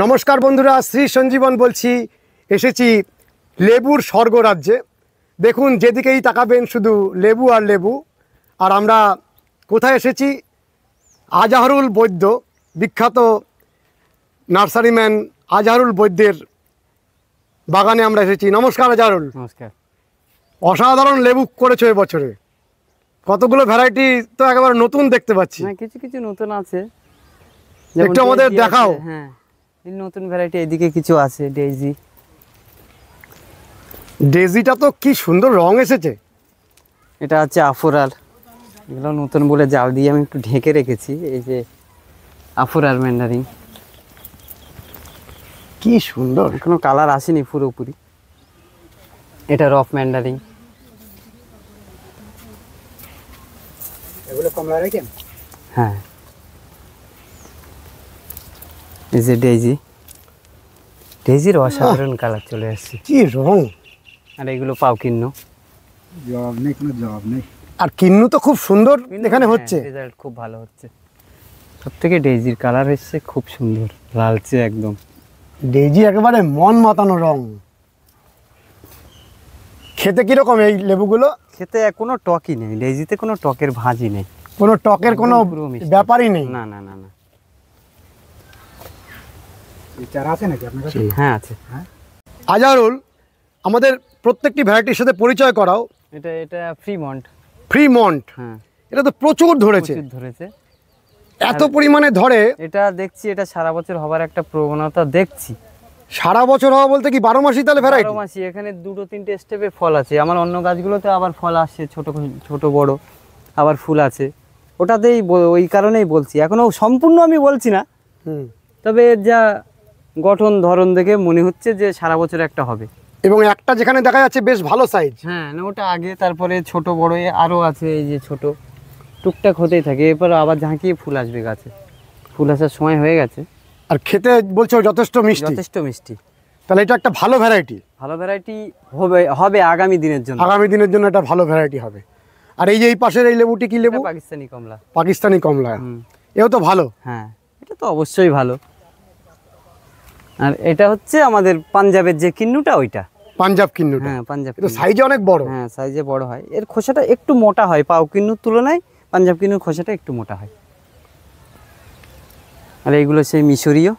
নমস্কার বন্ধুরা, শ্রী সঞ্জীবন বলছি। এসেছি লেবুর স্বর্গরাজ্যে। দেখুন, যেদিকেই তাকাবেন শুধু লেবু আর লেবু। আর আমরা কোথায় এসেছি? আজহারুল বৈদ্য, বিখ্যাত নার্সারিম্যান আজহারুল বৈদ্যের বাগানে আমরা এসেছি। নমস্কার আজহারুল। নমস্কার। অসাধারণ লেবু করেছো এবছরে। কতগুলো ভ্যারাইটি তো একেবারে নতুন দেখতে পাচ্ছি। হ্যাঁ, কিছু কিছু নতুন আছে, একটু আমাদের দেখাও। হ্যাঁ, এই নতুন ভ্যারাইটি এদিকে কিছু আছে। ডেজিটা তো কি সুন্দর রং এসেছে। এটা হচ্ছে আফোরাল। এগুলো নতুন বলে জাল দিয়ে আমি একটু ঢেকে রেখেছি। এই যে আফোরাল ম্যান্ডারিং, কি সুন্দর, এখনো কালার আসেনি পুরোপুরি। এটা রফ ম্যান্ডারিং। এগুলো কমলা রাখেন? হ্যাঁ, এই যে ডেজির অসাধারণ কালার চলে আসছে। কি রং! আর এগুলো পাও কিন্নু। জবাব নেই, কোনো জবাব নেই। আর কিন্নু তো খুব সুন্দর এখানে হচ্ছে, রেজাল্ট খুব ভালো হচ্ছে। সব থেকে ডেজির কালার এসছে খুব সুন্দর, লালচে একদম। ডেজি একেবারে মন মাতানো রং। খেতে কিরকম এই লেবুগুলো? খেতে কোনো টকই নেই, ডেজিতে কোনো টকের ভাঁজি নেই, কোনো টকের কোনো ব্যাপারই নেই। না না না না। চারা আছে নাকি আপনার কাছে? হ্যাঁ আছে। আজহারুল, আমাদের প্রত্যেকটি ভ্যারাইটির সাথে পরিচয় করাও। এটা ফ্রিমন্ট। ফ্রিমন্ট, হ্যাঁ, এটা তো প্রচুর ধরেছে। এত পরিমাণে ধরে। এটা দেখছি এটা সারা বছর হবার একটা প্রবণতা দেখছি। সারা বছর হওয়া বলতে কি 12 মাসই তাহলে ভ্যারাইটি? 12 মাসই। এখানে দুটো তিনটে স্টেপে ফল আছে। আমার অন্য গাছগুলোতে আবার ফল আসছে, ছোট ছোট বড়, আবার ফুল আছে। ওটাতেই ওই কারণেই বলছি, এখনো সম্পূর্ণ আমি বলছি না। তবে যা গঠন ধরন দেখে মনে হচ্ছে যে সারা বছর একটা হবে। এবং একটা যেখানে দেখা যাচ্ছে বেশ ভালো সাইজ। হ্যাঁ, না ওটা আগে, তারপরে ছোট বড় আরও আছে। এই যে ছোট টুকটাক হতেই থাকে, এরপর আবার ঝাঁকিয়ে ফুল আসবে গাছে। ফুল আসার সময় হয়ে গেছে। আর খেতে বলছো যথেষ্ট মিষ্টি। যথেষ্ট মিষ্টি। তাহলে এটা একটা ভালো ভ্যারাইটি। ভালো ভ্যারাইটি হবে আগামী দিনের জন্য। আগামী দিনের জন্য এটা ভালো ভ্যারাইটি হবে। আর এই যে এই পাশের এই লেবুটি কি লেবু? পাকিস্তানি কমলা। পাকিস্তানি কমলা, এও তো ভালো। হ্যাঁ, এটা তো অবশ্যই ভালো। আর এটা হচ্ছে আমাদের পাঞ্জাবের যে কিন্নুটা, ওইটা পাঞ্জাব কিন্নুটা। হ্যাঁ, পাঞ্জাব। এটা সাইজে অনেক বড়। হ্যাঁ, সাইজে বড় হয়। এর খোসাটা একটু মোটা হয় পাও কিন্নুর তুলনায়। পাঞ্জাব কিন্নুর খোসাটা একটু মোটা হয়। আর এইগুলো সেই মিশরীয়,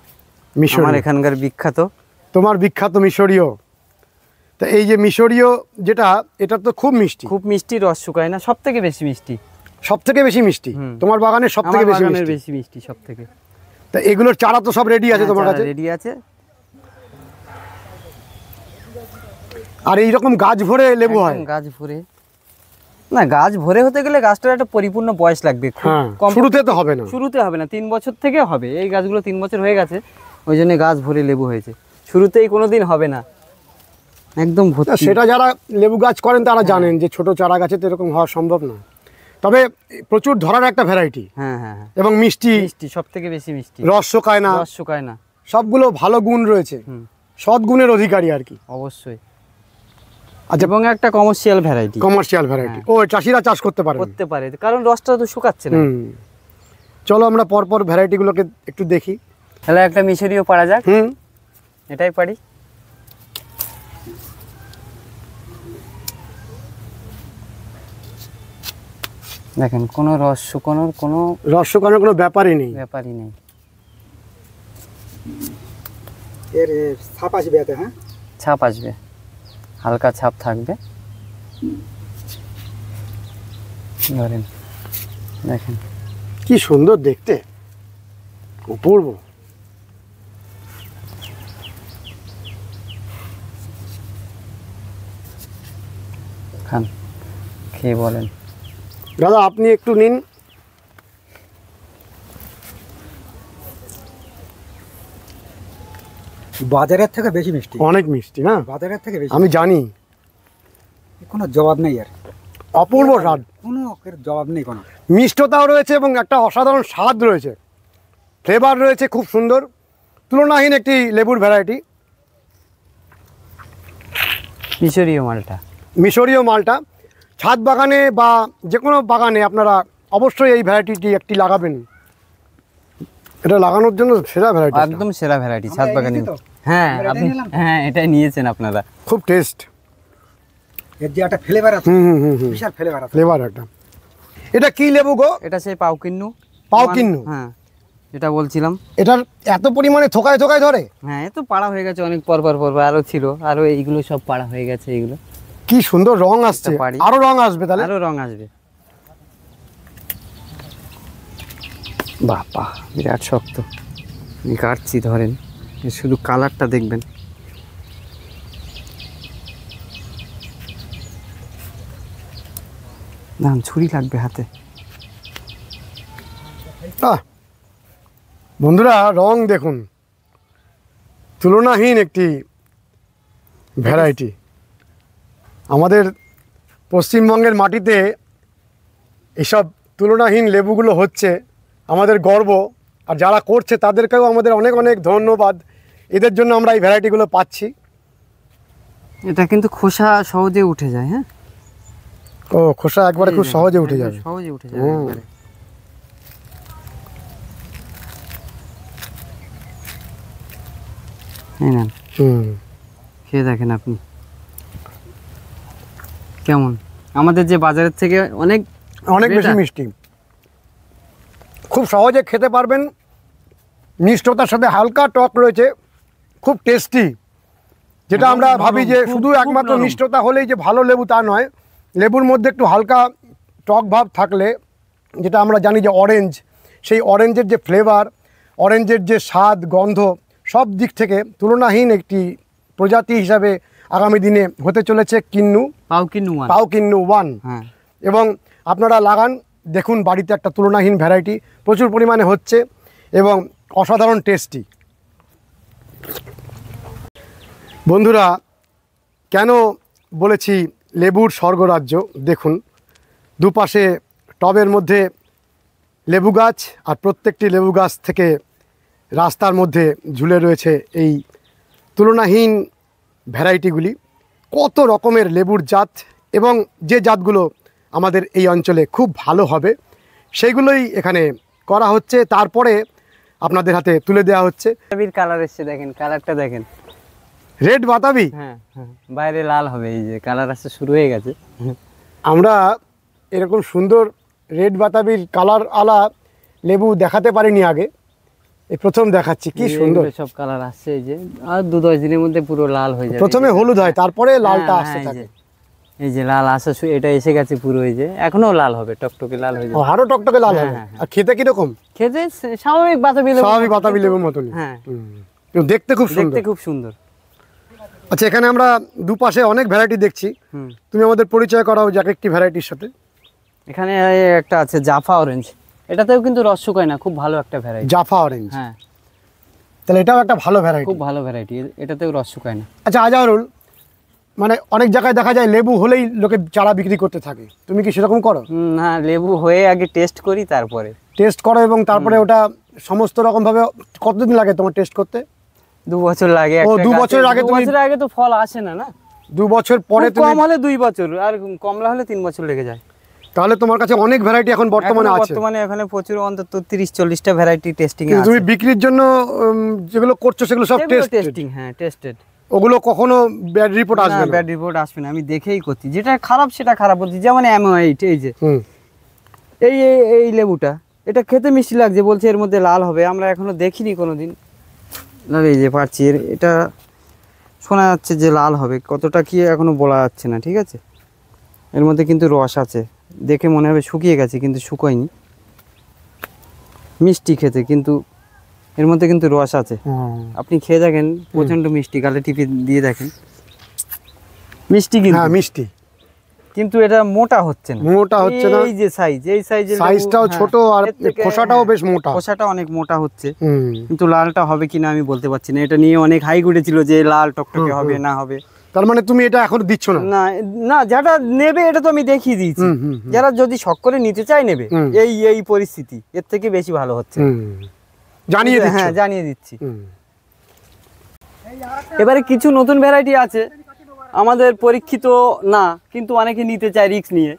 আমার এখানকার বিখ্যাত। তোমার বিখ্যাত মিশরীয়। তা এই যে মিশরীয় যেটা, এটা তো খুব মিষ্টি। খুব মিষ্টি, রস শুকায় না, সব থেকে বেশি মিষ্টি। সব থেকে বেশি মিষ্টি তোমার বাগানের সব থেকে বেশি মিষ্টি সব থেকে। তা এগুলোর চারা তো সব রেডি আছে তোমার কাছে? রেডি আছে। আর এইরকম গাছ ভরে লেবু হয়? গাছ ভরে না, গাছ ভরে হতে গেলে গাছটার একটা পরিপূর্ণ বয়স লাগবে। শুরুতে তো হবে না। শুরুতে হবে না, 3 বছর থেকে হবে। এই গাছগুলো 3 বছর হয়ে গেছে, ওই জন্য গাছ ভরে লেবু হয়েছে। শুরুতেই কোনোদিন হবে না, একদম ভর্তি। সেটা যারা লেবু গাছ করেন তারা জানেন যে ছোট চারা গাছে তো এরকম হওয়া সম্ভব না। তবে প্রচুর ধরার একটা ভ্যারাইটি। হ্যাঁ হ্যাঁ, এবং মিষ্টি, সব থেকে বেশি মিষ্টি। রস শুকায় না। সবগুলো ভালো গুণ রয়েছে, সৎ গুণের অধিকারী আর কি। অবশ্যই। আচ্ছা, এবং একটা কমার্শিয়াল ভ্যারাইটি। ও চাষিরা চাষ করতে পারে, কারণ রসটা তো শুকাচ্ছে না। চলো আমরা পরপর ভ্যারাইটিগুলোকে একটু দেখি। তাহলে একটা মিশরীয় পারা যাক। এটাই পারি। দেখেন, কোনো রস শুকানোর কোনো ব্যাপারই নেই। এর ছাপ আসবে এতে? হ্যাঁ, ছাপ আসবে, হালকা ছাপ থাকবে। ধরেন, দেখেন কি সুন্দর দেখতে, অপূর্ব। খান, খেয়ে বলেন। দাদা আপনি একটু নিন। বাজারের থেকে বেশি মিষ্টি, অনেক মিষ্টি। না, বাজারের থেকে বেশি আমি জানি। কোনো জবাব নেই, আর অপূর্ব স্বাদ, কোনো জবাব নেই। কোনো মিষ্টতাও রয়েছে এবং একটা অসাধারণ স্বাদ রয়েছে, ফ্লেভার রয়েছে খুব সুন্দর, তুলনাহীন একটি লেবুর ভ্যারাইটি। মিশরীয় মালটা ছাদ বাগানে বা যে কোনো বাগানে আপনারা অবশ্যই এই ভ্যারাইটিটি একটি লাগাবেন। এটা লাগানোর জন্য সেরা ভ্যারাইটি, একদম সেরা ভ্যারাইটি ছাদ বাগানে। এনেছি তো? হ্যাঁ এটাই আপনি, নিলাম। হ্যাঁ এটাই নিয়েছেন আপনারা। খুব টেস্ট। এর যে একটা ফ্লেভার আছে, হুম বিশাল ফ্লেভার আছে। ফ্লেভার একটা। এটা কি লেবু গো? এটা সেই পাউকিন্নু। পাউকিন্নু? হ্যাঁ যেটা বলছিলাম। এটার এত পরিমাণে থোকায় থোকায় ধরে? হ্যাঁ এ তো পাড়া হয়ে গেছে অনেক পর আরো ছিল, আরো এইগুলো সব পাড়া হয়ে গেছে। এইগুলো কি সুন্দর রং আসছে, পারি। আরো রং আসবে তাহলে। আরো রং আসবে। বাবা বিরাট শক্ত, আমি কাটছি ধরেন, শুধু কালারটা দেখবেন। না ছুরি লাগবে হাতে। বন্ধুরা রং দেখুন, তুলনাহীন একটি ভ্যারাইটি। আমাদের পশ্চিমবঙ্গের মাটিতে এসব তুলনাহীন লেবুগুলো হচ্ছে আমাদের গর্ব, আর যারা করছে তাদেরকেও আমাদের অনেক অনেক ধন্যবাদ। এদের জন্য আমরা এই ভ্যারাইটিগুলো পাচ্ছি। এটা কিন্তু খোসা সহজে উঠে যায়। হ্যাঁ ও খোসা একবারে খুব সহজে উঠে যাবে। সহজে উঠে যাবে হুম। একবারে। এই নেন, খেয়ে দেখেন আপনি কেমন। আমাদের যে বাজারের থেকে অনেক অনেক বেশি বেটার। মিষ্টি, খুব সহজে খেতে পারবেন। মিষ্টতার সাথে হালকা টক রয়েছে, খুব টেস্টি। যেটা আমরা নরম, ভাবি যে খুব- শুধু খুব একমাত্র নরম। মিষ্টতা হলেই যে ভালো লেবু তা নয়, লেবুর মধ্যে একটু হালকা টক ভাব থাকলে, যেটা আমরা জানি যে অরেঞ্জ, সেই অরেঞ্জের যে ফ্লেভার, অরেঞ্জের যে স্বাদ গন্ধ, সব দিক থেকে তুলনাহীন একটি প্রজাতি হিসাবে আগামী দিনে হতে চলেছে কিন্নু, পাউকিন্নু ওয়ান। পাউকিন্নু 1। হ্যাঁ এবং আপনারা লাগান, দেখুন বাড়িতে একটা তুলনাহীন ভ্যারাইটি প্রচুর পরিমাণে হচ্ছে এবং অসাধারণ টেস্টি। বন্ধুরা কেন বলেছি লেবুর স্বর্গরাজ্য, দেখুন দুপাশে টবের মধ্যে লেবু গাছ, আর প্রত্যেকটি লেবু গাছ থেকে রাস্তার মধ্যে ঝুলে রয়েছে এই তুলনাহীন ভ্যারাইটিগুলি। কত রকমের লেবুর জাত, এবং যে জাতগুলো আমাদের এই অঞ্চলে খুব ভালো হবে সেইগুলোই এখানে করা হচ্ছে, তারপরে আপনাদের হাতে তুলে দেওয়া হচ্ছে। বাতাবির কালার এসছে, দেখেন কালারটা দেখেন। রেড বাতাবি। হ্যাঁ হ্যাঁ, বাইরে লাল হবে, এই যে কালার আসতে শুরু হয়ে গেছে। আমরা এরকম সুন্দর রেড বাতাবির কালার আলা লেবু দেখাতে পারিনি আগে, এই প্রথম দেখাচ্ছি। কি সুন্দর, এইগুলো সব কালার আসছে, এই যে আর 2-10 দিনের মধ্যে পুরো লাল হয়ে যাবে। প্রথমে হলুদ হয় তারপরে লালটা হ্যাঁ, আসতে হ্যাঁ, থাকে। এই যে লাল আসা এটা এসে গেছে পুরো, এই যে এখনো লাল হবে, টকটকে লাল হয়ে ও, যাবে। আরো টকটকে লাল হ্যাঁ, হবে। হ্যাঁ, আর খেতে কিরকম? খেতে স্বাভাবিক বাতাবি লেবু, স্বাভাবিক বাতাবি লেবুর মতনই। হ্যাঁ কিন্তু দেখতে খুব সুন্দর। দেখতে খুব সুন্দর। আচ্ছা, এখানে আমরা দুপাশে অনেক ভ্যারাইটি দেখছি, হুম। তুমি আমাদের পরিচয় করাও যে এক একটি ভ্যারাইটির সাথে। এখানে একটা আছে জাফা অরেঞ্জ, এটাতেও কিন্তু রস শুকায় না, খুব ভালো একটা ভ্যারাইটি। জাফা অরেঞ্জ, হ্যাঁ তাহলে এটাও একটা ভালো ভ্যারাইটি। খুব ভালো ভ্যারাইটি, এটাতেও রস শুকায় না। আচ্ছা আজহারুল, মানে অনেক জায়গায় দেখা যায় লেবু হলেই লোকে চারা বিক্রি করতে থাকে, তুমি কি সেরকম করো? না, লেবু হয়ে আগে টেস্ট করি, তারপরে টেস্ট করো এবং তারপরে ওটা সমস্ত রকম ভাবে কতদিন লাগে তোমার টেস্ট করতে? 2 বছর লাগে। ও, একটা 2 গাছে, বছরের আগে 2 তুমি- বছরের আগে তো ফল আসে না। না 2 বছর পরে খুব তুমি, কম হলে 2 বছর, আর কমলা হলে 3 বছর লেগে যায়। তাহলে তোমার কাছে অনেক ভ্যারাইটি এখন বর্তমানে এখনো আছে। বর্তমানে এখানে প্রচুর, অন্তত 30-40টা ভ্যারাইটি টেস্টিং এ কিন্তু আছে। তুমি বিক্রির জন্য যেগুলো করছো সেগুলো সব টেস্ট, টেস্টিং, হ্যাঁ টেস্টেড। ওগুলো কখনো ব্যাড রিপোর্ট আসবে না, না। ব্যাড রিপোর্ট আসবে না, আমি দেখেই করছি। যেটা খারাপ সেটা খারাপ বলছি, যেমন অ্যামোয়াইট, এই যে হুম, এই এই লেবুটা, এটা খেতে মিষ্টি লাগছে, বলছে এর মধ্যে লাল হবে, আমরা এখনো দেখিনি কোনোদিন। না এই যে পাচ্ছি, এটা শোনা যাচ্ছে যে লাল হবে, কতটা কি এখনো বলা যাচ্ছে না, ঠিক আছে। এর মধ্যে কিন্তু রস আছে, দেখে মনে হবে শুকিয়ে গেছে, কিন্তু শুকোয়নি। মিষ্টি খেতে, কিন্তু এর মধ্যে কিন্তু রস আছে। আপনি খেয়ে দেখেন, প্রচন্ড মিষ্টি, গালে টিপে দিয়ে দেখেন, মিষ্টি কিন্তু, হ্যাঁ মিষ্টি, কিন্তু এটা মোটা হচ্ছে না। মোটা হচ্ছে না। এই যে সাইজ, এই সাইজের সাইজটাও ছোট, আর খোসাটাও বেশ মোটা। খোসাটা অনেক মোটা হচ্ছে, হুম, কিন্তু লালটা হবে কিনা আমি বলতে পারছি না। এটা নিয়ে অনেক হাই উঠেছিল যে লাল টকটকে হবে না হবে। তার মানে তুমি এটা এখন দিচ্ছ না? না না, যারা নেবে এটা তো আমি দেখিয়ে দিয়েছি। হুম, হুম, যারা যদি শখ করে নিতে চায় নেবে। হুম। এই এই পরিস্থিতি এর থেকে বেশি ভালো হচ্ছে। জানিয়ে দিচ্ছ? হ্যাঁ জানিয়ে দিচ্ছি। হুম। এবারে কিছু নতুন ভ্যারাইটি আছে আমাদের পরীক্ষিত না, কিন্তু অনেকে নিতে চায় রিস্ক নিয়ে,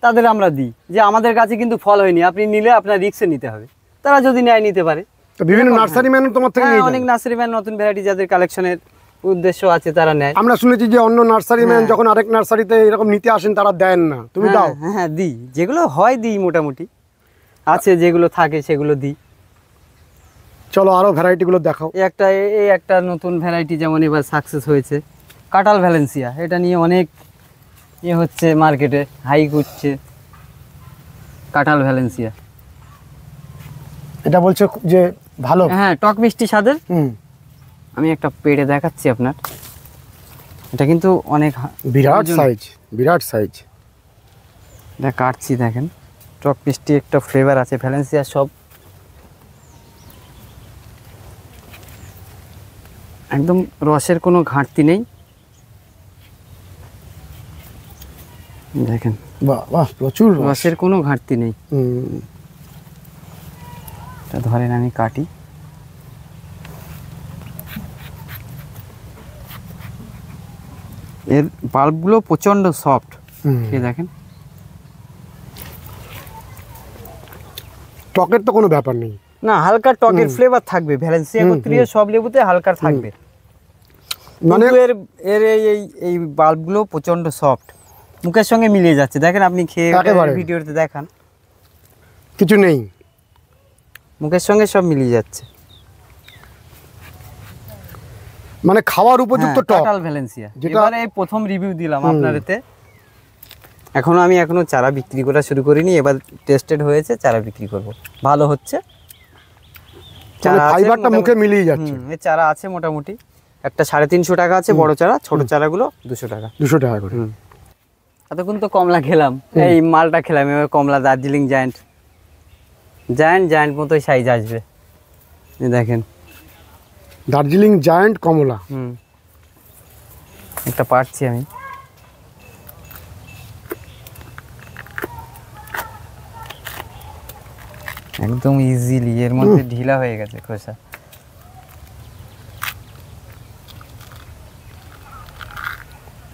তাদের আমরা দিই যে আমাদের কাছে কিন্তু ফল হয়নি, আপনি নিলে আপনার রিস্কে নিতে হবে। তারা যদি নেয় নিতে পারে। তো বিভিন্ন নার্সারি ম্যান তোমার থেকে হ্যাঁ, নিয়ে অনেক যায়। নার্সারি ম্যান নতুন ভ্যারাইটি যাদের কালেকশনের উদ্দেশ্য আছে তারা নেয়। আমরা শুনেছি যে অন্য নার্সারি ম্যান হ্যাঁ। যখন আরেক নার্সারিতে এরকম নিতে আসেন তারা দেন না, তুমি দাও? হ্যাঁ হ্যাঁ দিই, যেগুলো হয় দিই, মোটামুটি আছে যেগুলো থাকে সেগুলো দিই। চলো আরো ভ্যারাইটি গুলো দেখাও। এই একটা নতুন ভ্যারাইটি যেমন এবার সাকসেস হয়েছে, কাটাল ভ্যালেন্সিয়া। এটা নিয়ে অনেক হচ্ছে মার্কেটে, হাইক উঠছে কাটাল ভ্যালেন্সিয়া। এটা বলছো যে ভালো? হ্যাঁ, টক মিষ্টি স্বাদের। হুম, আমি একটা পেড়ে দেখাচ্ছি আপনার। এটা কিন্তু অনেক বিরাট ওজন। সাইজ, বিরাট সাইজ। এটা কাটছি, দেখেন টক মিষ্টি একটা ফ্লেভার আছে ভ্যালেন্সিয়া সব। একদম রসের কোনো ঘাটতি নেই, দেখেন বাহ বাহ, প্রচুর রস। রসের কোনো ঘাটতি নেই। হুম, এটা ধরেন আমি কাটি। এর বাল্বগুলো প্রচণ্ড সফট, হুম। খেয়ে দেখেন। টকের তো কোনো ব্যাপার নেই। না, হালকা টকের ফ্লেভার থাকবে, ভ্যালেন্সিয়া গোত্রীয় সব লেবুতে হালকা থাকবে। মানে মানে এই বাল্বগুলো প্রচণ্ড সফট, মুখের সঙ্গে মিলিয়ে যাচ্ছে। দেখেন আপনি খেয়ে একেবারে। ভিডিওতে দেখান, কিছু নেই। মুখের সঙ্গে সব মিলিয়ে যাচ্ছে। মানে খাওয়ার উপযুক্ত টক। কাটাল ভ্যালেন্সিয়া, যেটা- এবারে এই প্রথম রিভিউ দিলাম আপনার এতে। এখনো চারা বিক্রি করা শুরু করিনি, এবার টেস্টেড হয়েছে, চারা বিক্রি করব। ভালো হচ্ছে, মানে আছে ফাইবারটা মুখে মোটামুটি। মিলিয়ে যাচ্ছে। এর চারা আছে মোটামুটি একটা 350 টাকা আছে বড় চারা, ছোট চারাগুলো 200 টাকা। 200 টাকা করে। এতক্ষণ তো কমলা খেলাম, এই মালটা খেলাম, এবার কমলা দার্জিলিং জায়ান্ট। জায়ান্ট মতোই সাইজ আসবে, এই দেখেন। দার্জিলিং জায়ান্ট কমলা। একটা পারছি আমি। একদম ইজিলি এর মধ্যে ঢিলা হয়ে গেছে খোসা।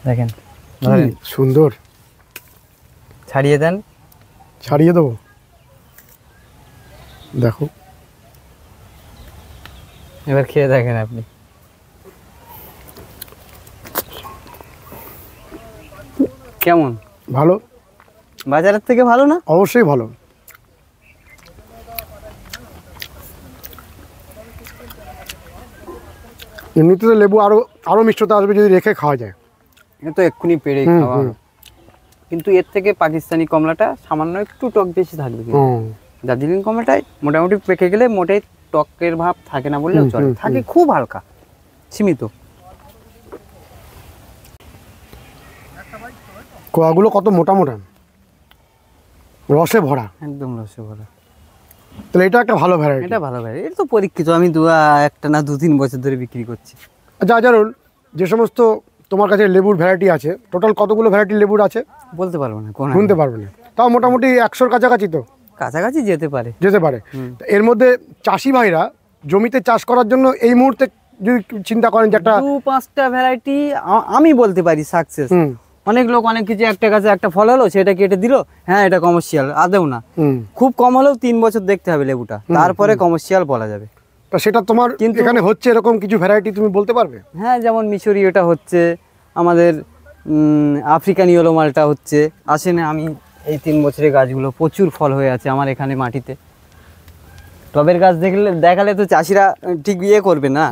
দেখেন, কি সুন্দর। ছাড়িয়ে দেন। ছাড়িয়ে দেবো, দেখো। এবার খেয়ে দেখেন আপনি। কেমন? ভালো, বাজারের থেকে ভালো না? অবশ্যই ভালো। এমনিতে তো লেবু আরো মিষ্টতা আসবে যদি রেখে খাওয়া যায়। এটা তো এক্ষুনি পেড়ে খাওয়া হলো। কিন্তু এর থেকে পাকিস্তানি কমলাটা সামান্য একটু টক বেশি থাকবে। কিন্তু দার্জিলিং কমলাটাই মোটামুটি পেকে গেলে মোটেই টকের ভাব থাকে না বললেও চলে, থাকে খুব হালকা সীমিত। কোয়াগুলো কত মোটা মোটা, রসে ভরা, একদম রসে ভরা। তাহলে এটা একটা ভালো ভ্যারাইটি। এটা ভালো ভ্যারাইটি, এটা তো পরীক্ষিত। আমি একটা না 2-3 বছর ধরে বিক্রি করছি। আচ্ছা আজারুল, যে সমস্ত তোমার কাছে লেবুর ভ্যারাইটি আছে, টোটাল কতগুলো ভ্যারাইটি লেবুর আছে বলতে পারবো না, কোন শুনতে পারবে না, তাও মোটামুটি 100-র কাছাকাছি তো কাছাকাছি যেতে পারে। যেতে পারে। তো এর মধ্যে চাষি ভাইরা জমিতে চাষ করার জন্য এই মুহূর্তে যদি চিন্তা করেন যে একটা 2-5টা ভ্যারাইটি আমি বলতে পারি সাকসেস। অনেক লোক অনেক কিছু, একটা গাছে একটা ফল হলো সেটা কেটে দিল, হ্যাঁ এটা কমার্শিয়াল, আদেও না। খুব কম হলেও 3 বছর দেখতে হবে লেবুটা, তারপরে কমার্শিয়াল বলা যাবে। তা সেটা তোমার কিন্তু- এখানে হচ্ছে এরকম কিছু ভ্যারাইটি তুমি বলতে পারবে? হ্যাঁ, যেমন মিশরি এটা হচ্ছে আমাদের, আফ্রিকান ইয়েলো মালটা হচ্ছে। আসেন, আমি এই 3 বছরের গাছগুলো প্রচুর ফল হয়ে আছে আমার এখানে মাটিতে। টবের গাছ দেখালে তো চাষিরা ঠিক করবে না,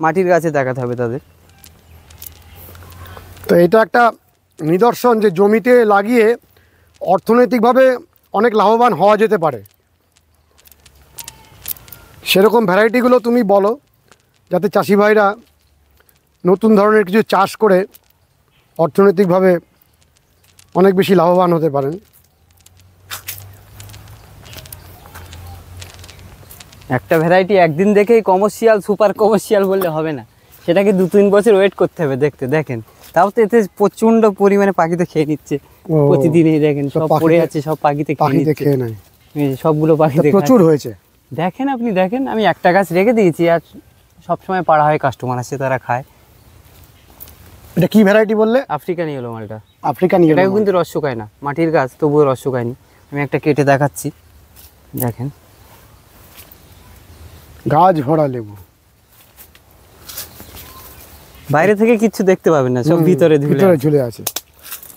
মাটির গাছে দেখাতে হবে তাদের। তো এটা একটা নিদর্শন যে জমিতে লাগিয়ে অর্থনৈতিকভাবে অনেক লাভবান হওয়া যেতে পারে। সেরকম ভ্যারাইটিগুলো তুমি বলো, যাতে চাষি ভাইরা নতুন ধরনের কিছু চাষ করে অর্থনৈতিকভাবে অনেক বেশি লাভবান হতে পারেন। একটা ভ্যারাইটি একদিন দেখেই কমার্শিয়াল, সুপার কমার্শিয়াল বললে হবে না, সেটাকে 2-3 বছর ওয়েট করতে হবে দেখতে। দেখেন, তাও তো এতে প্রচণ্ড পরিমাণে পাখিতে খেয়ে নিচ্ছে প্রতিদিনই। দেখেন সব পড়ে আছে, সব পাখিতে খেয়ে নেয়, এই যে সবগুলো পাখিতে প্রচুর হয়েছে। দেখেন আপনি, দেখেন আমি একটা গাছ রেখে দিয়েছি, আর সবসময় পাড়া হয়, কাস্টমার আসে, তারা খায়। এটা কি ভ্যারাইটি বললে? আফ্রিকান ইয়েলো মালটা। আফ্রিকান ইয়েলো এটাও কিন্তু রস শুকায় না, মাটির গাছ তবুও রস শুকায়নি। আমি একটা কেটে দেখাচ্ছি, দেখেন গাছ ভরা লেবু। বাইরে থেকে কিচ্ছু দেখতে পাবেন না, সব ভিতরে ভিতরে ঝুলে আছে।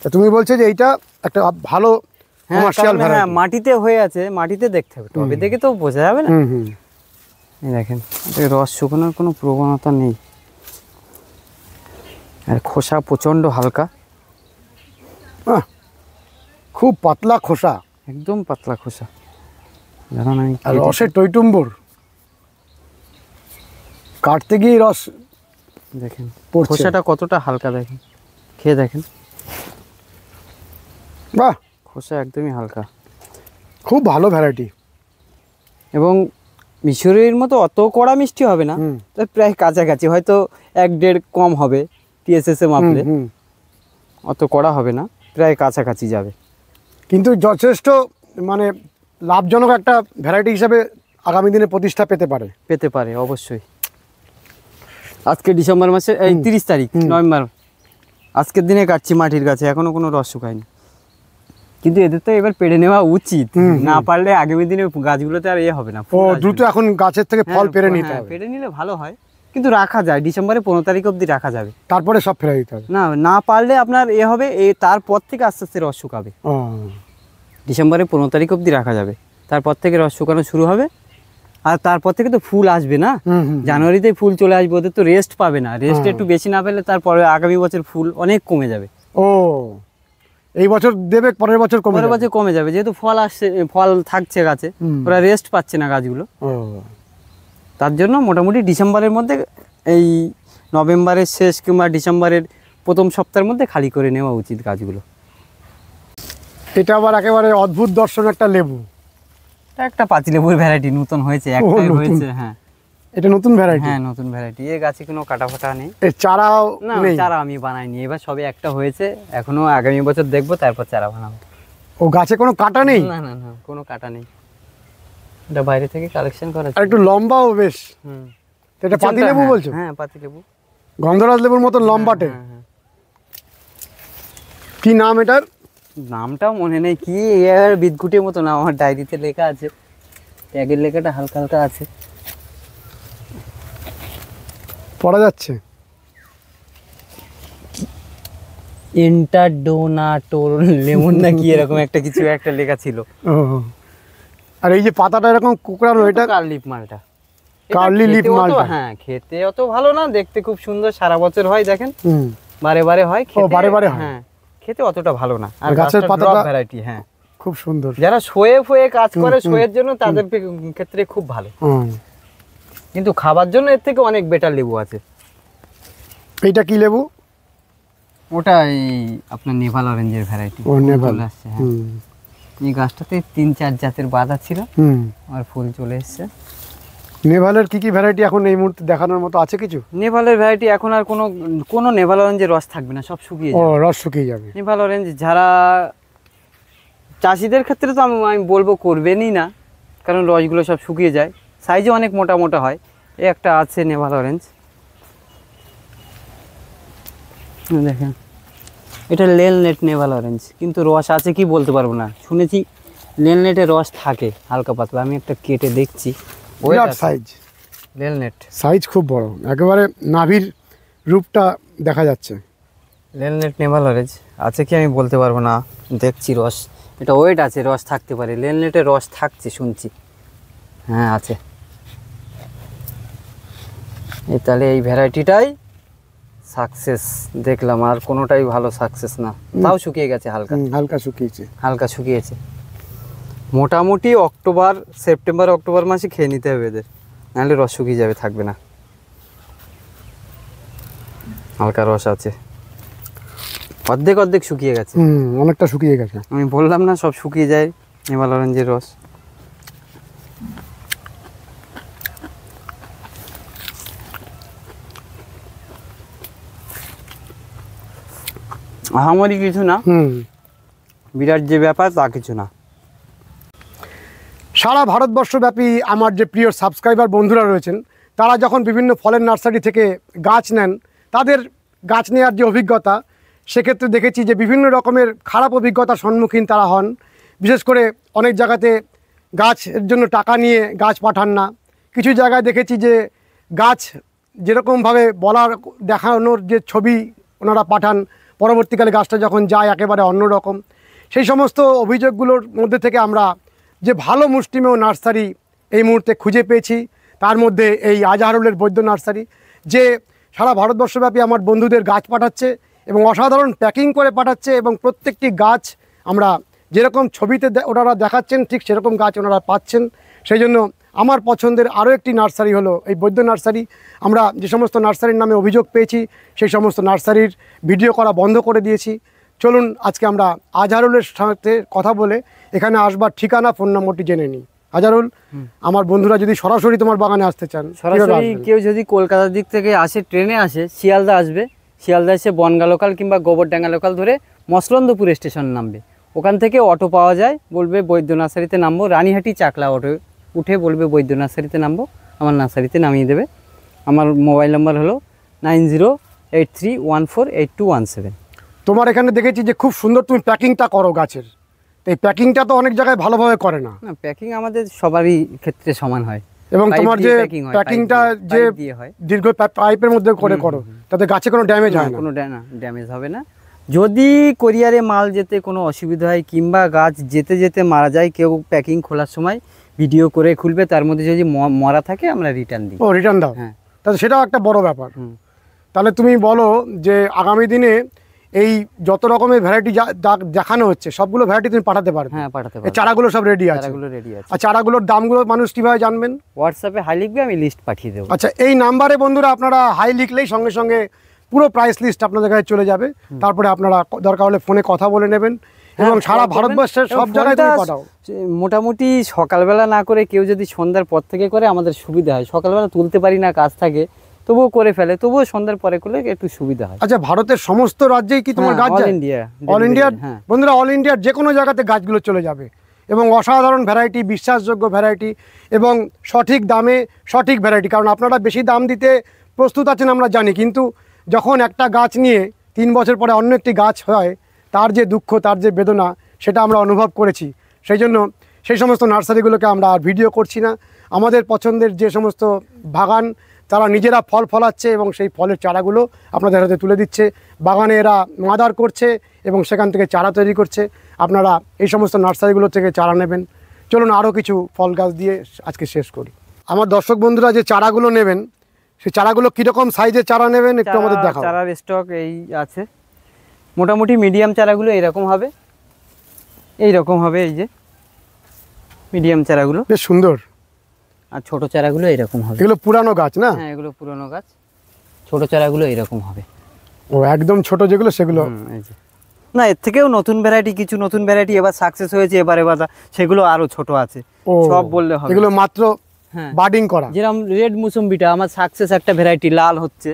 তা তুমি বলছো যে এইটা একটা ভালো কমার্শিয়াল হ্যাঁ, ভ্যারাইটি। মাটিতে হয়ে আছে, মাটিতে দেখতে হবে, টবে দেখে তো বোঝা যাবে না। এই দেখেন, এর রস শুকানোর কোনো প্রবণতা নেই, আর খোসা প্রচণ্ড হালকা, খুব পাতলা খোসা, একদম পাতলা খোসা, জানো না। আর রসের টইটুম্বর, কাটতে গিয়ে রস দেখেন পড়ছে। খোসাটা কতটা হালকা, দেখেন, খেয়ে দেখেন, বাহ, খোসা একদমই হালকা, খুব ভালো ভ্যারাইটি। এবং মিশরের মতো অত কড়া মিষ্টি হবে না, তো প্রায় কাছাকাছি, হয়তো 1-1.5 কম হবে টিএসএস এ মাপলে, অত কড়া হবে না, প্রায় কাছাকাছি যাবে। কিন্তু যথেষ্ট মানে লাভজনক একটা ভ্যারাইটি হিসেবে আগামী দিনে প্রতিষ্ঠা পেতে পারে। অবশ্যই। আজকে ডিসেম্বর মাসে এই 30 তারিখ নভেম্বর, আজকের দিনে কাটছি মাটির গাছে, এখনো কোনো রস শুকায়নি, কিন্তু এদের তো এবার পেড়ে নেওয়া উচিত, না পারলে আগামী দিনে গাছগুলোতে আর হবে না। ও দ্রুত এখন গাছের থেকে ফল পেড়ে নিতে হবে। পেড়ে নিলে ভালো হয়, কিন্তু রাখা যায়, ডিসেম্বরের 15 তারিখ অবধি রাখা যাবে, তারপরে সব ফেলে দিতে হবে। না পারলে আপনার হবে তারপর থেকে আস্তে আস্তে রস শুকাবে। ডিসেম্বরের 15 তারিখ অবধি রাখা যাবে, তারপর থেকে রস শুকানো শুরু হবে, আর তারপর থেকে তো ফুল আসবে না, জানুয়ারিতে ফুল চলে আসবে, ওদের তো রেস্ট পাবে না, রেস্ট একটু বেশি না পেলে তারপরে আগামী বছর ফুল অনেক কমে যাবে। এই বছর দেবে, পরের বছর কমে যাবে, যেহেতু ফল আসছে, ফল থাকছে গাছে, ওরা রেস্ট পাচ্ছে না গাছগুলো, তার জন্য মোটামুটি ডিসেম্বরের মধ্যে, এই নভেম্বরের শেষ কিংবা ডিসেম্বরের প্রথম সপ্তাহের মধ্যে খালি করে নেওয়া উচিত গাছগুলো। এটা আবার একেবারে অদ্ভুত দর্শন একটা লেবু, একটা পাতিলেবুর ভ্যারাইটি, নতুন হয়েছে, একটাই হয়েছে। হ্যাঁ, এটা নতুন ভ্যারাইটি। হ্যাঁ, নতুন ভ্যারাইটি, এই গাছে কোনো কাটা ফাটা নেই, এর চারাও নেই। চারা আমি বানাইনি, এবার সবে একটা হয়েছে, এখনো আগামী বছর দেখবো, তারপর চারা বানাবো। ও গাছে কোনো কাটা নেই? না, কোনো কাটা নেই, এটা বাইরে থেকে কালেকশন করা। আর একটু লম্বাও বেশ। এটা পাতিলেবু বলছো? হ্যাঁ, পাতিলেবু, গন্ধরাজ লেবুর মতন লম্বাটে। কি নাম এটার? নামটাও মনে নেই, কি এর বিদঘুটের মতো না, আমার ডায়েরিতে লেখা আছে, ট্যাগের লেখাটা হালকা হালকা আছে, পড়া যাচ্ছে। ইন্টারডোনাটোর লেমন না কি এরকম একটা কিছু একটা লেখা ছিল। আর এই যে পাতাটা এরকম কুকড়ানো, এটা কার্লিপ মালটা, কার্লি লিপ মালটা। হ্যাঁ, খেতে অত ভালো না, দেখতে খুব সুন্দর, সারা বছর হয়, দেখেন বারে বারে হয়, বারে বারে হয়। হ্যাঁ, খেতে অতটা ভালো না, আর গাছের পাতাটা ভ্যারাইটি। হ্যাঁ, খুব সুন্দর, যারা শোয়ে কাজ করে, শোয়ের জন্য তাদের ক্ষেত্রে খুব ভালো, কিন্তু খাবার জন্য এর থেকে অনেক বেটার লেবু আছে। এইটা কি লেবু? ওটা এই আপনার নেভাল অরেঞ্জের ভ্যারাইটি। ও নেভাল আসছে, হ্যাঁ। এই গাছটাতে 3-4 জাতের বাঁধা ছিল, আর ফুল চলে এসছে। নেভালের কি কি ভ্যারাইটি এখন এই মুহূর্তে দেখানোর মতো আছে কিছু? নেভালের ভ্যারাইটি এখন আর কোনো নেভাল অরেঞ্জের রস থাকবে না, সব শুকিয়ে যাবে। রস শুকিয়ে যাবে। নেভাল অরেঞ্জ যারা চাষিদের ক্ষেত্রে তো আমি বলবো করবেনই না, কারণ রসগুলো সব শুকিয়ে যায়, সাইজে অনেক মোটা মোটা হয়। এই একটা আছে নেভাল অরেঞ্জ, দেখেন, এটা লেল নেট নেভাল অরেঞ্জ, কিন্তু রস আছে কি বলতে পারবো না, শুনেছি লেল নেটে রস থাকে হালকা পাতলা, আমি একটা কেটে দেখছি, সাইজ লেল নেট, সাইজ খুব বড়, একেবারে নাভির রূপটা দেখা যাচ্ছে। লেল নেট নেভাল অরেঞ্জ আছে কি আমি বলতে পারবো না, দেখছি রস, এটা ওয়েট আছে, রস থাকতে পারে, লেল নেটে রস থাকছে শুনছি, হ্যাঁ আছে। তাহলে এই ভ্যারাইটিটাই সাকসেস দেখলাম, আর কোনোটাই ভালো সাকসেস না, তাও শুকিয়ে গেছে, হালকা শুকিয়েছে। মোটামুটি সেপ্টেম্বর অক্টোবর মাসে খেয়ে নিতে হবে এদের, নাহলে রস শুকিয়ে যাবে, থাকবে না, হালকা রস আছে, অর্ধেক শুকিয়ে গেছে, অনেকটা শুকিয়ে গেছে। আমি বললাম না সব শুকিয়ে যায় নেভাল অরেঞ্জের রস। আহামরি কিছু না, বিরাট যে ব্যাপার তা কিছু না। সারা ভারতবর্ষব্যাপী আমার যে প্রিয় সাবস্ক্রাইবার বন্ধুরা রয়েছেন, তারা যখন বিভিন্ন ফলের নার্সারি থেকে গাছ নেন, তাদের গাছ নেওয়ার যে অভিজ্ঞতা, সেক্ষেত্রে দেখেছি যে বিভিন্ন রকমের খারাপ অভিজ্ঞতার সম্মুখীন তারা হন। বিশেষ করে অনেক জায়গাতে গাছের জন্য টাকা নিয়ে গাছ পাঠান না, কিছু জায়গায় দেখেছি যে গাছ যেরকমভাবে বলার দেখানোর যে ছবি ওনারা পাঠান, পরবর্তীকালে গাছটা যখন যায় একেবারে অন্যরকম। সেই সমস্ত অভিযোগগুলোর মধ্যে থেকে আমরা যে ভালো মুষ্টিমেয় নার্সারি এই মুহূর্তে খুঁজে পেয়েছি, তার মধ্যে এই আজহারুলের বৈদ্য নার্সারি, যে সারা ভারতবর্ষব্যাপী আমার বন্ধুদের গাছ পাঠাচ্ছে এবং অসাধারণ প্যাকিং করে পাঠাচ্ছে, এবং প্রত্যেকটি গাছ আমরা যেরকম ছবিতে ওনারা দেখাচ্ছেন ঠিক সেরকম গাছ ওনারা পাচ্ছেন। সেই জন্য আমার পছন্দের আরও একটি নার্সারি হলো এই বৈদ্য নার্সারি। আমরা যে সমস্ত নার্সারির নামে অভিযোগ পেয়েছি সেই সমস্ত নার্সারির ভিডিও করা বন্ধ করে দিয়েছি। চলুন আজকে আমরা আজহারুলের সাথে কথা বলে এখানে আসবার ঠিকানা, ফোন নম্বরটি জেনে নিই। আজহারুল, আমার বন্ধুরা যদি সরাসরি তোমার বাগানে আসতে চান, সরাসরি কেউ যদি কলকাতার দিক থেকে আসে, ট্রেনে আসে, শিয়ালদা আসবে, শিয়ালদা এসে বনগা লোকাল কিংবা গোবরডাঙ্গা লোকাল ধরে মসলন্দপুর স্টেশন নামবে। ওখান থেকে অটো পাওয়া যায়, বলবে বৈদ্য নার্সারিতে নামবো, রানীহাটি চাকলা অটো উঠে বলবে বৈদ্য নার্সারিতে নামবো, আমার নার্সারিতে নামিয়ে দেবে। আমার মোবাইল নাম্বার হলো 9083148217। তোমার এখানে দেখেছি যে খুব সুন্দর তুমি প্যাকিংটা করো গাছের। তো এই প্যাকিংটা তো অনেক জায়গায় ভালোভাবে করে না। না, প্যাকিং আমাদের সবারই ক্ষেত্রে সমান হয়, এবং পাইপ তোমার দিয়ে যে packing হয়, প্যাকিংটা পাইপ যে দিয়ে হয়। দীর্ঘ পাইপের মধ্যে করে করো, তাতে গাছে কোনো ড্যামেজ হয় না। কোনো ড্যামেজ হবে না। যদি কোরিয়ারে মাল যেতে কোনো অসুবিধা হয় কিংবা গাছ যেতে যেতে মারা যায়, কেউ প্যাকিং খোলার সময় ভিডিও করে খুলবে, তার মধ্যে যদি মরা থাকে আমরা রিটার্ন দিই। ও, রিটার্ন দাও? হ্যাঁ। তাহলে সেটাও একটা বড় ব্যাপার। হুম। তাহলে তুমি বলো যে আগামী দিনে এই যত রকমের ভ্যারাইটি দেখানো হচ্ছে সবগুলো ভ্যারাইটি তুমি পাঠাতে পারবে? হ্যাঁ, পাঠাতে এই পারবো। চারাগুলো সব রেডি আছে? চারাগুলো রেডি আছে। আর চারাগুলোর দামগুলো মানুষ কিভাবে জানবেন? হোয়াটসঅ্যাপে হাই লিখবে, আমি লিস্ট পাঠিয়ে দেবো। আচ্ছা, এই নাম্বারে বন্ধুরা আপনারা হাই লিখলেই সঙ্গে সঙ্গে পুরো প্রাইস লিস্ট আপনাদের কাছে চলে যাবে। তারপরে আপনারা দরকার হলে ফোনে কথা বলে নেবেন, এবং সারা ভারতবর্ষের সব জায়গায় তুমি পাঠাও। মোটামুটি সকালবেলা না করে কেউ যদি সন্ধ্যার পর থেকে করে আমাদের সুবিধা হয়। সকালবেলা তুলতে পারি না, কাজ থাকে, তবুও করে ফেলে, তবুও সন্ধ্যার পরে করলে একটু সুবিধা হয়। আচ্ছা, ভারতের সমস্ত রাজ্যেই কি তোমার গাছ অল যায়? ইন্ডিয়া। অল ইন্ডিয়ার হ্যাঁ। বন্ধুরা, অল ইন্ডিয়ার যে কোনো জায়গাতে গাছগুলো চলে যাবে, এবং অসাধারণ ভ্যারাইটি, বিশ্বাসযোগ্য ভ্যারাইটি এবং সঠিক দামে সঠিক ভ্যারাইটি। কারণ আপনারা বেশি দাম দিতে প্রস্তুত আছেন আমরা জানি, কিন্তু যখন একটা গাছ নিয়ে 3 বছর পরে অন্য একটি গাছ হয়, তার যে দুঃখ, তার যে বেদনা, সেটা আমরা অনুভব করেছি। সেই জন্য সেই সমস্ত নার্সারিগুলোকে আমরা আর ভিডিও করছি না। আমাদের পছন্দের যে সমস্ত বাগান, তারা নিজেরা ফল ফলাচ্ছে এবং সেই ফলের চারাগুলো আপনাদের হাতে তুলে দিচ্ছে। বাগানে এরা মাদার করছে এবং সেখান থেকে চারা তৈরি করছে। আপনারা এই সমস্ত নার্সারিগুলো থেকে চারা নেবেন। চলুন আরও কিছু ফল গাছ দিয়ে আজকে শেষ করি। আমার দর্শক বন্ধুরা যে চারাগুলো নেবেন, সেই চারাগুলো কীরকম সাইজের চারা নেবেন একটু আমাদের দেখাও। চারার স্টক এই আছে, মোটামুটি মিডিয়াম চারাগুলো এইরকম হবে, এইরকম হবে, এই যে মিডিয়াম চারাগুলো বেশ সুন্দর। আর ছোট চারাগুলো এরকম হবে। এগুলো পুরানো গাছ না? হ্যাঁ, এগুলো পুরনো গাছ। ছোট চারাগুলো এরকম হবে। ও, একদম ছোট যেগুলো সেগুলো? এই যে না, এর থেকেও নতুন ভ্যারাইটি, কিছু নতুন ভ্যারাইটি এবার সাকসেস হয়েছে, এবারে বাদা সেগুলো আরো ছোট আছে। ও, সব বললে হবে এগুলো মাত্র হ্যাঁ বাডিং করা? যেরকম রেড মুসম্বিটা আমার সাকসেস একটা ভ্যারাইটি লাল হচ্ছে,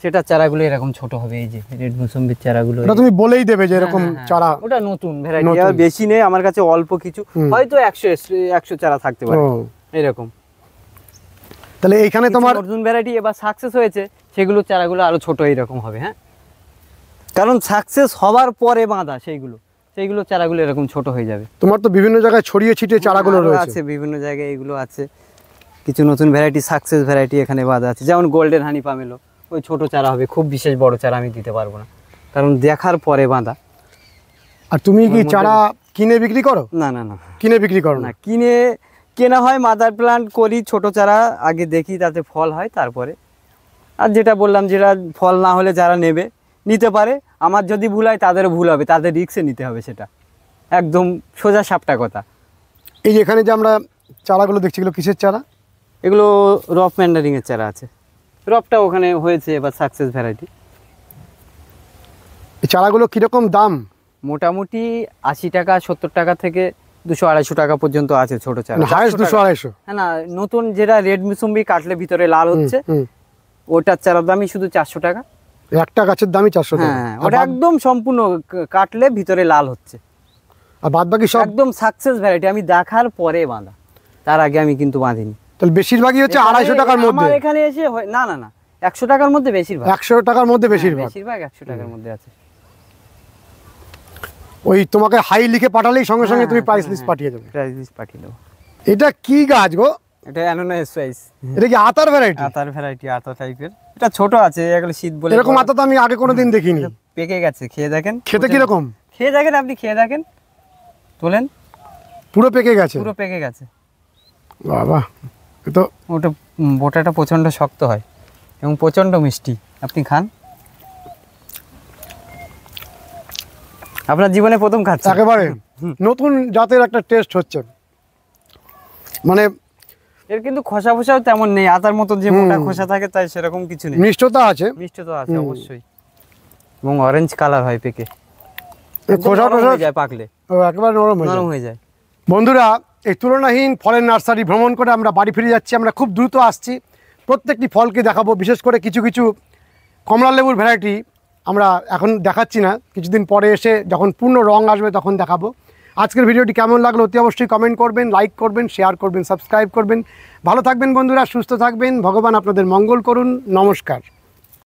সেটা চারাগুলো এরকম ছোট হবে। এই যে রেড মুসম্বির চারাগুলো, ওটা তুমি বলেই দেবে যে এরকম চারা। ওটা নতুন ভ্যারাইটি, আর বেশি নেই আমার কাছে, অল্প কিছু, হয়তো 100 চারা থাকতে পারে এরকম। তাহলে এইখানে তোমার নতুন ভ্যারাইটি এবার সাকসেস হয়েছে, সেগুলো চারাগুলো আরো ছোট এইরকম হবে। হ্যাঁ, কারণ সাকসেস হওয়ার পরে বাঁধা সেইগুলো চারাগুলো এরকম ছোট হয়ে যাবে। তোমার তো বিভিন্ন জায়গায় ছড়িয়ে ছিটিয়ে চারাগুলো আরো রয়েছে। আছে বিভিন্ন জায়গায়, এগুলো আছে কিছু নতুন ভ্যারাইটি, সাকসেস ভ্যারাইটি এখানে বাঁধা আছে। যেমন গোল্ডেন হানি পামেলো, ওই ছোট চারা হবে, খুব বিশেষ বড় চারা আমি দিতে পারবো না, কারণ দেখার পরে বাঁধা। আর তুমি কি চারা কিনে বিক্রি করো? না না না, কিনে বিক্রি করো না, না? কেনা হয়, মাদার প্লান্ট করি, ছোট চারা আগে দেখি তাতে ফল হয়, তারপরে আর যেটা বললাম, যেটা ফল না হলে যারা নেবে নিতে পারে। আমার যদি ভুল হয় তাদেরও ভুল হবে, তাদের রিস্কে নিতে হবে, সেটা একদম সোজা সাপটা কথা। এই যে এখানে যে আমরা চারাগুলো দেখছি, এগুলো কিসের চারা? এগুলো রফ ম্যান্ডারিংয়ের চারা আছে, রফটা ওখানে হয়েছে এবার সাকসেস ভ্যারাইটি। এই চারাগুলো কীরকম দাম? মোটামুটি 80 টাকা 70 টাকা থেকে 200-250 টাকা পর্যন্ত আছে ছোট চারা। হাইস্ট 200-250? হ্যাঁ না, নতুন যেটা রেড মুসম্বি কাটলে ভিতরে লাল হচ্ছে, ওটার চারার দামই শুধু 400 টাকা। একটা গাছের দামই 400 টাকা? হ্যাঁ, ওটা একদম সম্পূর্ণ কাটলে ভিতরে লাল হচ্ছে। আর বাদ বাকি সব একদম সাকসেস ভ্যারাইটি, আমি দেখার পরে বাঁধা, তার আগে আমি কিন্তু বাঁধিনি। তাহলে বেশিরভাগই হচ্ছে 250 টাকার মধ্যে? আমার এখানে এসে না না না, 100 টাকার মধ্যে বেশিরভাগ। 100 টাকার মধ্যে বেশিরভাগ? বেশিরভাগ 100 টাকার মধ্যে আছে। ওই তোমাকে হাই লিখে পাঠালেই সঙ্গে সঙ্গে তুমি প্রাইস লিস্ট পাঠিয়ে দেবে? প্রাইস লিস্ট পাঠিয়ে দেবো। এটা কি গাছ গো? এটা অ্যানোনাইস সাইজ, এটা কি আতার ভ্যারাইটি? আতার ভ্যারাইটি, আতা টাইপের। এটা ছোট আছে, এগুলো শীত বলে। এরকম আতা তো আমি আগে কোনোদিন দেখিনি। পেকে গেছে, খেয়ে দেখেন। খেতে কিরকম? খেয়ে দেখেন, আপনি খেয়ে দেখেন, তোলেন, পুরো পেকে গেছে? পুরো পেকে গেছে। বাবা, এ তো ওটা বোটাটা প্রচণ্ড শক্ত হয় এবং প্রচণ্ড মিষ্টি। আপনি খান, আপনার জীবনে প্রথম খাচ্ছেন। একেবারে নতুন জাতের একটা টেস্ট হচ্ছে। মানে এর কিন্তু খোসা ফোসাও তেমন নেই, আতার মতো যে মোটা খোসা থাকে তাই সেরকম কিছু নেই। মিষ্টতা আছে, মিষ্টি তো আছে অবশ্যই, এবং অরেঞ্জ কালার হয় পেকে, খোসা নরম টোসা হয়ে যায় পাকলে, একেবারে নরম হয়ে যায়। নরম হয়ে যায়। বন্ধুরা, এই তুলনাহীন ফলের নার্সারি ভ্রমণ করে আমরা বাড়ি ফিরে যাচ্ছি। আমরা খুব দ্রুত আসছি, প্রত্যেকটি ফলকে দেখাবো। বিশেষ করে কিছু কিছু কমলা লেবুর ভ্যারাইটি আমরা এখন দেখাচ্ছি না, কিছুদিন পরে এসে যখন পূর্ণ রং আসবে তখন দেখাবো। আজকের ভিডিওটি কেমন লাগলো অতি অবশ্যই কমেন্ট করবেন, লাইক করবেন, শেয়ার করবেন, সাবস্ক্রাইব করবেন। ভালো থাকবেন বন্ধুরা, সুস্থ থাকবেন, ভগবান আপনাদের মঙ্গল করুন। নমস্কার।